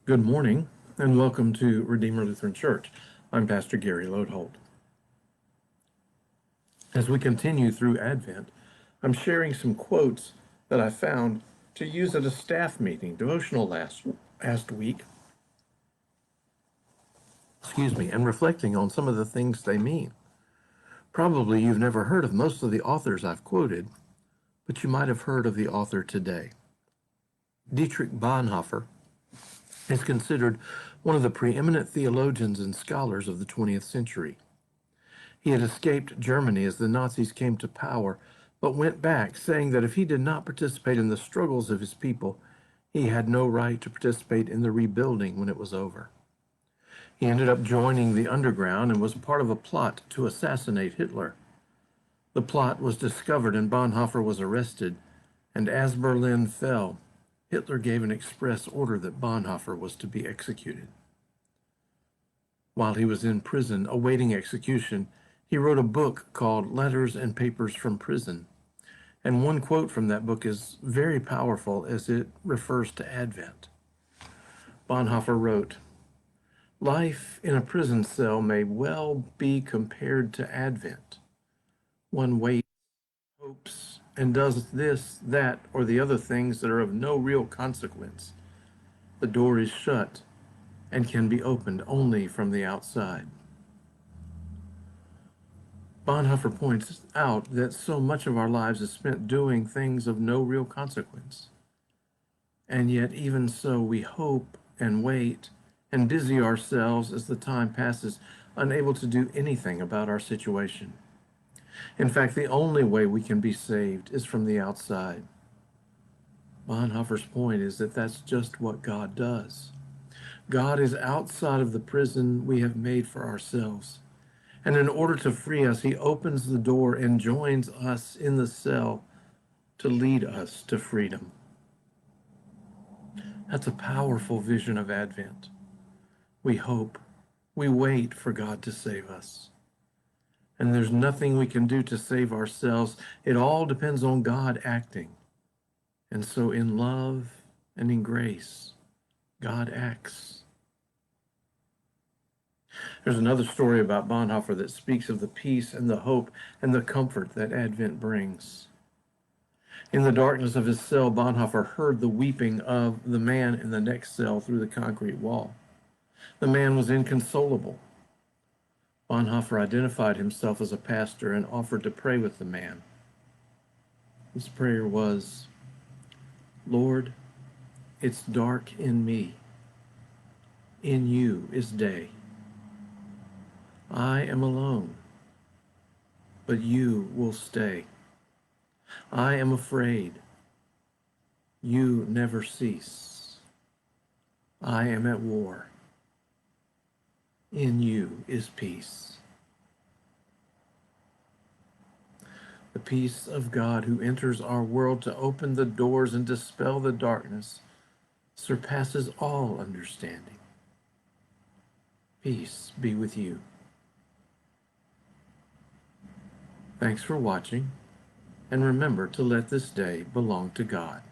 Good morning, and welcome to Redeemer Lutheran Church. I'm Pastor Gary Lodeholt. As we continue through Advent, I'm sharing some quotes that I found to use at a staff meeting devotional last week. And reflecting on some of the things they mean. Probably you've never heard of most of the authors I've quoted, but you might have heard of the author today. Dietrich Bonhoeffer is considered one of the preeminent theologians and scholars of the 20th century. He had escaped Germany as the Nazis came to power, but went back, saying that if he did not participate in the struggles of his people, he had no right to participate in the rebuilding when it was over. He ended up joining the underground and was part of a plot to assassinate Hitler. The plot was discovered and Bonhoeffer was arrested, and as Berlin fell, Hitler gave an express order that Bonhoeffer was to be executed. While he was in prison awaiting execution, he wrote a book called Letters and Papers from Prison. And one quote from that book is very powerful as it refers to Advent. Bonhoeffer wrote, "Life in a prison cell may well be compared to Advent. One waits, hopes, and does this, that, or the other things that are of no real consequence. The door is shut and can be opened only from the outside." Bonhoeffer points out that so much of our lives is spent doing things of no real consequence. And yet, even so, we hope and wait and busy ourselves as the time passes, unable to do anything about our situation. In fact, the only way we can be saved is from the outside. Bonhoeffer's point is that that's just what God does. God is outside of the prison we have made for ourselves. And in order to free us, he opens the door and joins us in the cell to lead us to freedom. That's a powerful vision of Advent. We hope, we wait for God to save us. And there's nothing we can do to save ourselves. It all depends on God acting. And so in love and in grace, God acts. There's another story about Bonhoeffer that speaks of the peace and the hope and the comfort that Advent brings. In the darkness of his cell, Bonhoeffer heard the weeping of the man in the next cell through the concrete wall. The man was inconsolable. Bonhoeffer identified himself as a pastor and offered to pray with the man. His prayer was, "Lord, it's dark in me. In you is day. I am alone, but you will stay. I am afraid. You never cease. I am at war. In you is peace." The peace of God who enters our world to open the doors and dispel the darkness surpasses all understanding. Peace be with you. Thanks for watching, and remember to let this day belong to God.